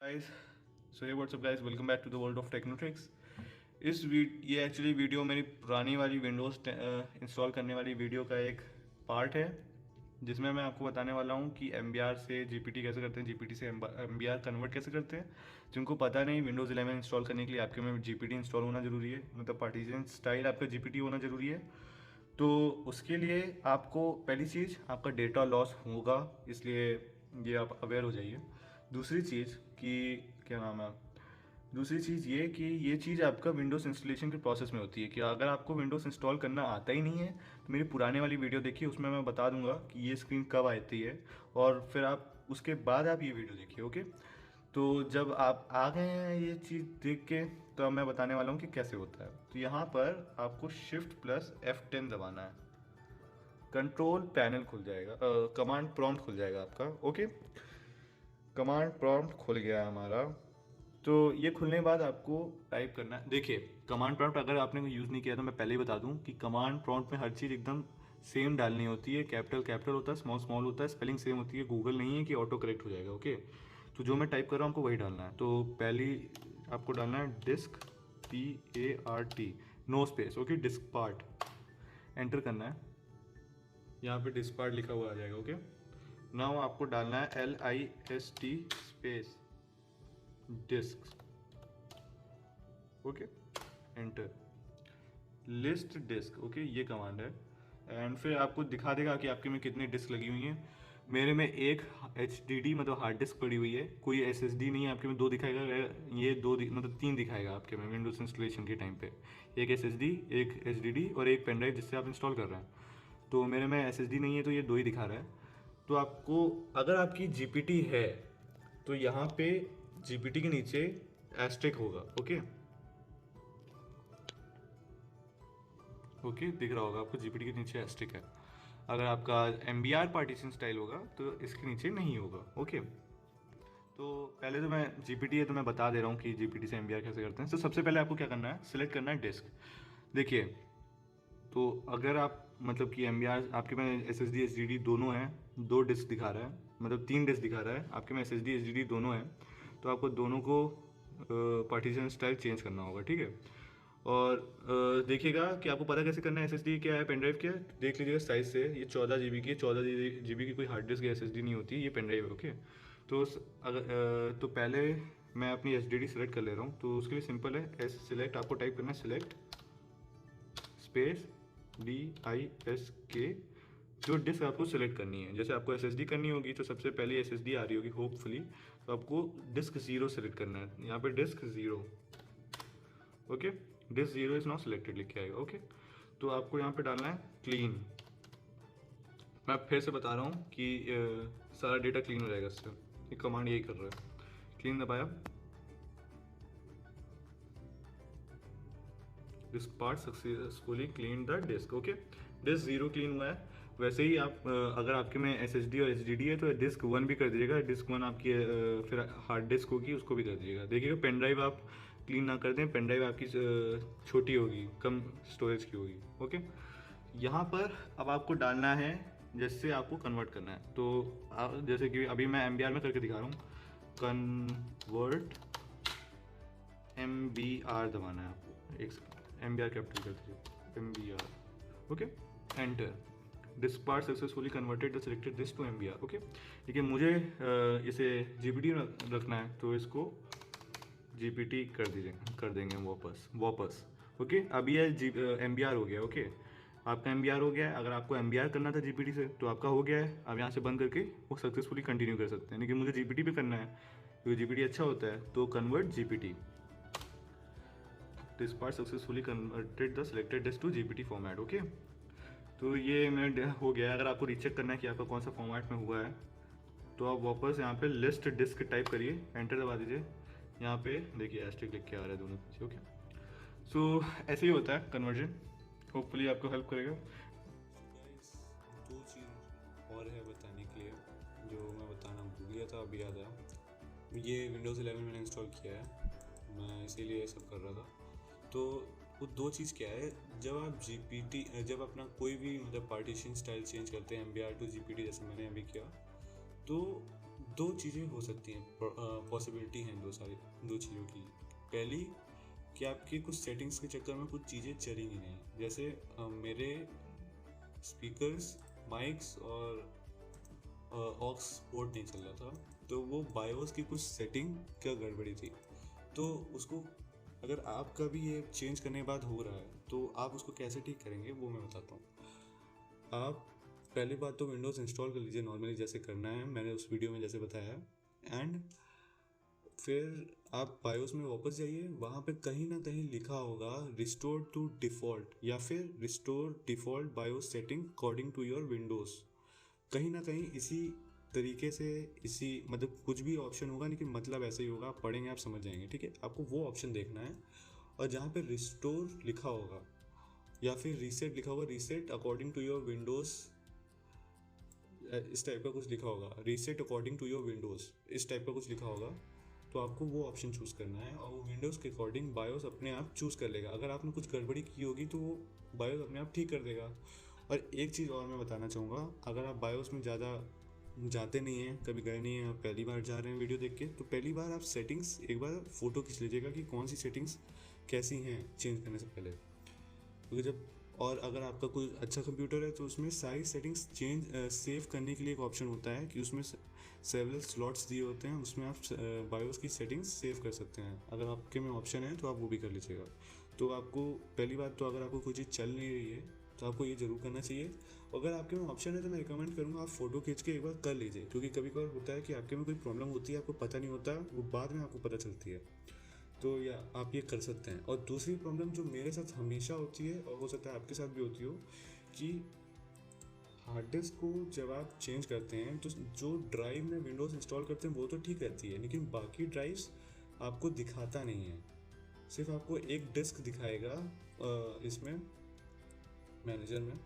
Guys, so hey what's up guys, welcome back to the world of Technotricks. ये actually video मेरी पुरानी वाली Windows install करने वाली वीडियो का एक पार्ट है, जिसमें मैं आपको बताने वाला हूँ कि MBR से जीपीटी कैसे करते हैं, जीपीटी से MBR कन्वर्ट कैसे करते हैं। जिनको पता नहीं, विंडोज़ 11 इंस्टॉल करने के लिए आपके में जीपीटी इंस्टॉल होना ज़रूरी है, मतलब पार्टीशन स्टाइल आपका जीपीटी होना ज़रूरी है। तो उसके लिए आपको पहली चीज़, आपका डेटा लॉस होगा, इसलिए ये आप अवेयर हो जाइए। दूसरी चीज़ कि क्या नाम है, दूसरी चीज़ ये कि ये चीज़ आपका विंडोज़ इंस्टॉलेशन के प्रोसेस में होती है कि अगर आपको विंडोज़ इंस्टॉल करना आता ही नहीं है तो मेरी पुराने वाली वीडियो देखिए, उसमें मैं बता दूंगा कि ये स्क्रीन कब आती है, और फिर आप उसके बाद आप ये वीडियो देखिए। ओके, तो जब आप आ गए हैं ये चीज़ देख के, तो अब मैं बताने वाला हूँ कि कैसे होता है। तो यहाँ पर आपको Shift+F10 दबाना है, कंट्रोल पैनल खुल जाएगा, कमांड प्रॉम्प्ट खुल जाएगा आपका। ओके, कमांड प्रॉम्प्ट खुल गया हमारा। तो ये खुलने के बाद आपको टाइप करना है। देखिए, कमांड प्रॉम्प्ट अगर आपने यूज़ नहीं किया तो मैं पहले ही बता दूं कि कमांड प्रॉम्प्ट में हर चीज़ एकदम सेम डालनी होती है। कैपिटल कैपिटल होता है, स्मॉल स्मॉल होता है, स्पेलिंग सेम होती है। गूगल नहीं है कि ऑटो करेक्ट हो जाएगा। ओके, तो जो मैं टाइप कर रहा हूँ आपको वही डालना है। तो पहली आपको डालना है disk, PART, no space. Okay, disk part enter करना है। यहाँ पे डिस्क पार्ट लिखा हुआ आ जाएगा। ओके, नाउ आपको डालना है LIST space disk. Okay, enter, list disk. Okay, ये कमांड है, एंड फिर आपको दिखा देगा कि आपके में कितनी डिस्क लगी हुई हैं। मेरे में एक HDD मतलब हार्ड डिस्क पड़ी हुई है, कोई SSD नहीं है। आपके में दो दिखाएगा, ये मतलब तीन दिखाएगा आपके में विंडोज इंस्टॉलेशन के टाइम पे। एक SSD, एक HDD और एक पेन ड्राइव जिससे आप इंस्टॉल कर रहे हैं। तो मेरे में SSD नहीं है तो ये दो ही दिखा रहा है। तो आपको, अगर आपकी जीपीटी है तो यहाँ पे जीपीटी के नीचे एस्टेक होगा। ओके, ओके, दिख रहा होगा आपको, जीपीटी के नीचे एस्टिक है। अगर आपका MBR पार्टीशन स्टाइल होगा तो इसके नीचे नहीं होगा। ओके, तो पहले तो मैं जीपीटी है तो मैं बता दे रहा हूँ कि जीपीटी से MBR कैसे करते हैं। तो सबसे पहले आपको क्या करना है, सिलेक्ट करना है डिस्क। देखिए, तो अगर आप मतलब कि MBR आपके में SSD HDD दोनों हैं, दो डिस्क दिखा रहा है, मतलब तीन डिस्क दिखा रहा है आपके में, SSD HDD दोनों हैं, तो आपको दोनों को पार्टीशन स्टाइल चेंज करना होगा। ठीक है, और देखिएगा कि आपको पता कैसे करना है SSD क्या है, पेन ड्राइव क्या है। देख लीजिएगा साइज से, ये 14 GB की है। 14 GB की कोई हार्ड डिस्क या SSD नहीं होती, ये पेन ड्राइव है। ओके, तो तो पहले मैं अपनी HDD सेलेक्ट कर ले रहा हूँ। तो उसके लिए सिंपल है, सिलेक्ट आपको टाइप करना है, सिलेक्ट स्पेस DISK, जो डिस्क आपको सिलेक्ट करनी है। जैसे आपको SSD करनी होगी तो सबसे पहले SSD आ रही होगी होपफुली, तो आपको डिस्क 0 सेलेक्ट करना है। यहाँ पे disk 0। Okay, disk 0 is not selected लिख के आएगा। ओके, तो आपको यहाँ पे डालना है क्लीन। मैं फिर से बता रहा हूँ कि सारा डेटा क्लीन हो जाएगा इससे। ये कमांड यही कर रहा है। क्लीन दबाया, disk part successfully clean the disk. Okay, disk 0 clean हुआ है। वैसे ही आप अगर आपके में SSD और HDD है तो डिस्क 1 भी कर दीजिएगा। डिस्क 1 आपकी फिर हार्ड डिस्क होगी, उसको भी कर दीजिएगा। देखिएगा पेन ड्राइव आप क्लीन ना कर दें, पेन ड्राइव आपकी छोटी होगी, कम स्टोरेज की होगी। ओके, यहाँ पर अब आपको डालना है जिससे आपको कन्वर्ट करना है। तो जैसे कि अभी मैं MBR में करके दिखा रहा हूँ, कन्वर्ट MBR दबाना है आपको। एक MBR कैपिटल कर दीजिए, MBR। Okay, enter, disk part successfully converted the selected disk to MBR। Okay, ठीक है, मुझे इसे जीपीटी रखना है तो इसको जीपीटी कर देंगे वापस। ओके, अभी ये MBR हो गया। ओके, आपका MBR हो गया है। अगर आपको MBR करना था जीपीटी से तो आपका हो गया है। अब यहाँ से बंद करके वो सक्सेसफुली कंटिन्यू कर सकते हैं, लेकिन मुझे जीपीटी भी करना है क्योंकि जीपीटी अच्छा होता है। तो convert GPT, disk part successfully converted the selected disk to GPT format. Okay, तो ये मेरा हो गया है। अगर आपको रीचेक करना है कि आपका कौन सा फॉर्मेट में हुआ है तो आप वापस यहाँ पे लिस्ट डिस्क टाइप करिए, एंटर दबा दीजिए। यहाँ पे देखिए एस्ट्रिक लिख के आ रहा है दोनों पीछे। ओके, सो ऐसे ही होता है कन्वर्जन। होपफुली आपको हेल्प करेगा। गाइस, दो चीज़ और है बताने के लिए जो मैं बताना भूल गया था, अभी याद आया। ये विंडोज़ 11 मैंने इंस्टॉल किया है, मैं इसीलिए ये सब कर रहा था। तो वो दो चीज़ क्या है, जब आप जब अपना कोई भी मतलब पार्टीशन स्टाइल चेंज करते हैं MBR टू GPT, जैसे मैंने अभी किया, तो दो चीज़ें हो सकती हैं, पॉसिबिलिटी हैं दो चीज़ों की। पहली कि आपकी कुछ सेटिंग्स के चक्कर में कुछ चीज़ें चलेंगी नहीं, जैसे मेरे स्पीकर्स, माइक्स और ऑक्स पोर्ट नहीं चल रहा था, तो वो बायोस की कुछ सेटिंग क्या गड़बड़ी थी। तो उसको अगर आपका भी ये चेंज करने के बाद हो रहा है तो आप उसको कैसे ठीक करेंगे वो मैं बताता हूँ। आप पहली बात तो विंडोज़ इंस्टॉल कर लीजिए नॉर्मली जैसे करना है, मैंने उस वीडियो में जैसे बताया। एंड फिर आप बायोस में वापस जाइए, वहाँ पे कहीं ना कहीं लिखा होगा रिस्टोर टू डिफ़ॉल्ट या फिर restore default BIOS setting according to your Windows. कहीं ना कहीं इसी तरीके से, इसी मतलब कुछ भी ऑप्शन होगा लेकिन मतलब ऐसे ही होगा, आप पढ़ेंगे आप समझ जाएंगे, ठीक है। आपको वो ऑप्शन देखना है और जहाँ पे रिस्टोर लिखा होगा या फिर रीसेट लिखा होगा, reset according to your Windows, इस टाइप का कुछ लिखा होगा, reset according to your Windows, इस टाइप का कुछ लिखा होगा, तो आपको वो ऑप्शन चूज़ करना है और वो विंडोज़ के अकॉर्डिंग बायोस अपने आप चूज़ कर लेगा। अगर आपने कुछ गड़बड़ी की होगी तो वो बायोस अपने आप ठीक कर देगा। और एक चीज़ और मैं बताना चाहूँगा, अगर आप बायोस में ज़्यादा जाते नहीं हैं, कभी गए नहीं हैं, आप पहली बार जा रहे हैं वीडियो देख के, तो पहली बार आप सेटिंग्स एक बार फ़ोटो खींच लीजिएगा कि कौन सी सेटिंग्स कैसी हैं चेंज करने से पहले। क्योंकि जब, और अगर आपका कोई अच्छा कंप्यूटर है तो उसमें सारी सेटिंग्स सेव करने के लिए एक ऑप्शन होता है कि उसमें सेवरल स्लॉट्स दिए होते हैं, उसमें आप बायोस की सेटिंग्स सेव कर सकते हैं। अगर आपके में ऑप्शन है तो आप वो भी कर लीजिएगा। तो आपको पहली बात तो अगर आपको कोई चीज़ चल नहीं रही है तो आपको ये ज़रूर करना चाहिए। अगर आपके में ऑप्शन है तो मैं रिकमेंड करूँगा आप फ़ोटो खींच के एक बार कर लीजिए, क्योंकि कभी कभार होता है कि आपके में कोई प्रॉब्लम होती है, आपको पता नहीं होता, वो बाद में आपको पता चलती है। तो या आप ये कर सकते हैं। और दूसरी प्रॉब्लम जो मेरे साथ हमेशा होती है और हो सकता है आपके साथ भी होती हो, कि हार्ड डिस्क को जब आप चेंज करते हैं तो जो ड्राइव में विंडोज़ इंस्टॉल करते हैं वो तो ठीक रहती है, लेकिन बाकी ड्राइव्स आपको दिखाता नहीं है। सिर्फ आपको एक डिस्क दिखाएगा इसमें मैनेजर में,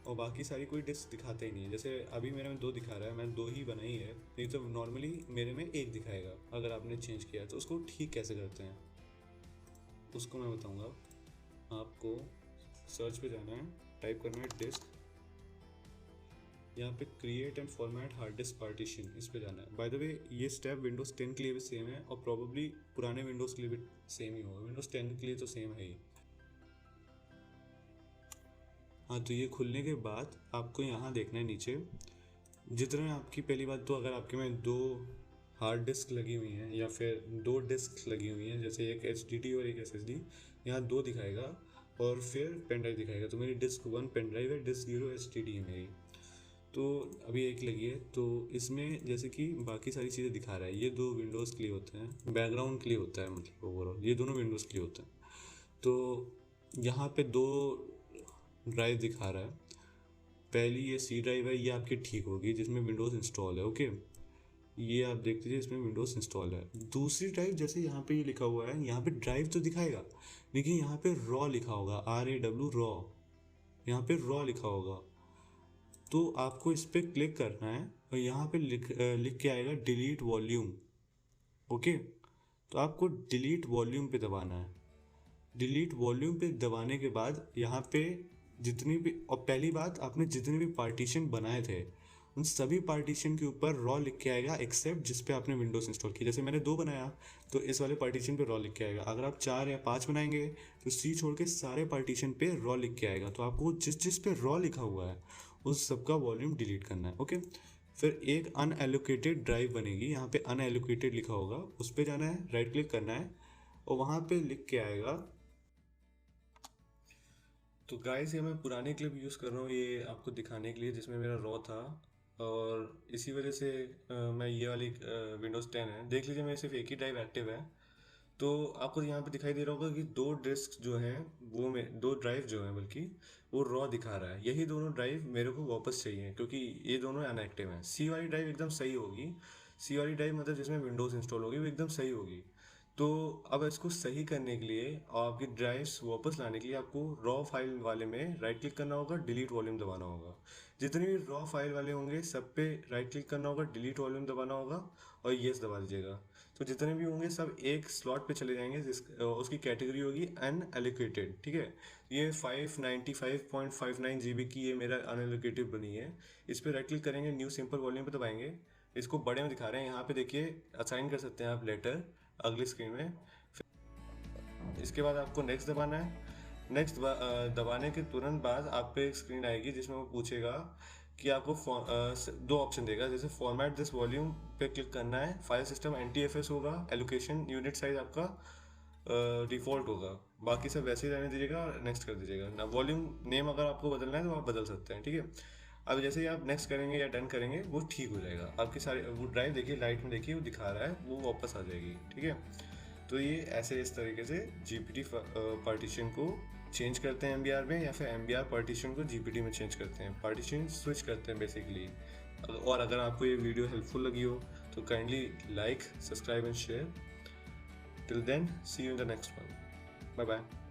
और बाकी सारी कोई डिस्क दिखाता ही नहीं है। जैसे अभी मेरे में 2 दिखा रहा है, मैंने 2 ही बनाई है, नहीं तो नॉर्मली मेरे में 1 दिखाएगा। अगर आपने चेंज किया तो उसको ठीक कैसे करते हैं उसको मैं बताऊंगा। आपको सर्च पे जाना है, टाइप करना है डिस्क, यहाँ पे create and format hard disk partition, इस पे जाना है। बाय द वे ये स्टेप विंडोज़ 10 के लिए भी सेम है और प्रॉब्ली पुराने विंडोज़ के लिए भी सेम ही होगा, विंडोज़ 10 के लिए तो सेम है ही। हाँ, तो ये खुलने के बाद आपको यहाँ देखना है नीचे, जितने आपकी, पहली बात तो अगर आपके में 2 हार्ड डिस्क लगी हुई हैं या फिर 2 डिस्क लगी हुई हैं, जैसे एक HDD और एक SSD, यहाँ 2 दिखाएगा और फिर पेन ड्राइव दिखाएगा। तो मेरी डिस्क 1 पेन ड्राइव है, डिस्क 0 HDD है मेरी, तो अभी एक लगी है। तो इसमें जैसे कि बाकी सारी चीज़ें दिखा रहा है, ये 2 विंडोज़ के लिए होते हैं, बैकग्राउंड के लिए होता है, मतलब ओवरऑल ये दोनों विंडोज़ के लिए होते हैं। तो यहाँ पे 2 ड्राइव दिखा रहा है। पहली ये C ड्राइव है, ये आपकी ठीक होगी जिसमें विंडोज़ इंस्टॉल है, ओके, ये आप देख लीजिए इसमें विंडोज़ इंस्टॉल है। दूसरी ड्राइव जैसे यहाँ पे ये लिखा हुआ है, यहाँ पे ड्राइव तो दिखाएगा लेकिन यहाँ पे रॉ लिखा होगा, RAW रॉ, यहाँ पे रॉ लिखा होगा। तो आपको इस पर क्लिक करना है और यहाँ पे लिख के आएगा डिलीट वॉल्यूम, ओके। तो आपको डिलीट वॉल्यूम पे दबाना है। डिलीट वॉल्यूम पे दबाने के बाद यहाँ पे जितनी भी, और पहली बात आपने जितने भी पार्टीशन बनाए थे उन सभी पार्टीशन के ऊपर रॉ लिख के आएगा, एक्सेप्ट जिस पे आपने विंडोज़ इंस्टॉल की। जैसे मैंने 2 बनाया तो इस वाले पार्टीशन पे रॉ लिख के आएगा। अगर आप 4 या 5 बनाएंगे तो C छोड़ के सारे पार्टीशन पे रॉ लिख के आएगा। तो आपको जिस पे रॉ लिखा हुआ है उस सबका वॉल्यूम डिलीट करना है, ओके। फिर एक अनएलोकेटेड ड्राइव बनेगी, यहाँ पे अनएलोकेटेड लिखा होगा, उस पर जाना है, राइट क्लिक करना है और वहाँ पे लिख के आएगा। तो गाइस ये मैं पुरानी क्लिप यूज़ कर रहा हूँ ये आपको दिखाने के लिए, जिसमें मेरा रॉ था, और इसी वजह से मैं ये वाली विंडोज़ 10 है, देख लीजिए मेरे सिर्फ एक ही ड्राइव एक्टिव है। तो आपको यहाँ पे दिखाई दे रहा होगा कि 2 डिस्क जो हैं वो में 2 ड्राइव जो हैं बल्कि वो रॉ दिखा रहा है। यही दोनों ड्राइव मेरे को वापस चाहिए क्योंकि ये दोनों अनएक्टिव हैं। C वाली ड्राइव एकदम सही होगी, C वाली ड्राइव मतलब जिसमें विंडोज़ इंस्टॉल होगी वो एकदम सही होगी। तो अब इसको सही करने के लिए और आपकी ड्राइव्स वापस लाने के लिए आपको रॉ फाइल वाले में राइट क्लिक करना होगा, डिलीट वॉल्यूम दबाना होगा। जितने भी रॉ फाइल वाले होंगे सब पे राइट क्लिक करना होगा, डिलीट वॉल्यूम दबाना होगा और येस दबा दीजिएगा। तो जितने भी होंगे सब एक स्लॉट पे चले जाएंगे, उसकी कैटेगरी होगी अनएलोकेटेड, ठीक है। ये 595.59 GB की ये मेरा अनएलोकेटेड बनी है। इस पर राइट क्लिक करेंगे, न्यू सिंपल वॉल्यूम पे दबाएंगे, इसको बड़े में दिखा रहे हैं। यहाँ पे देखिए असाइन कर सकते हैं आप लेटर अगली स्क्रीन में। इसके बाद आपको नेक्स्ट दबाना है। नेक्स्ट दबाने के तुरंत बाद आप पे एक स्क्रीन आएगी जिसमें वो पूछेगा कि आपको दो ऑप्शन देगा, जैसे फॉर्मेट दिस वॉल्यूम पे क्लिक करना है, फाइल सिस्टम NTFS होगा, एलोकेशन यूनिट साइज आपका डिफ़ॉल्ट होगा, बाकी सब वैसे ही रहने दीजिएगा और नेक्स्ट कर दीजिएगा ना। वॉल्यूम नेम अगर आपको बदलना है तो आप बदल सकते हैं, ठीक है। अब जैसे ही आप नेक्स्ट करेंगे या डन करेंगे वो ठीक हो जाएगा। आपकी सारी वो ड्राइव देखिए लाइट में देखिए वो दिखा रहा है, वो वापस आ जाएगी, ठीक है। तो ये ऐसे इस तरीके से GPT पार्टीशन को चेंज करते हैं MBR में, या फिर MBR पार्टीशन को GPT में चेंज करते हैं, पार्टीशन स्विच करते हैं बेसिकली। और अगर आपको ये वीडियो हेल्पफुल लगी हो तो kindly like, subscribe and share. Till then see you in the next one. Bye bye.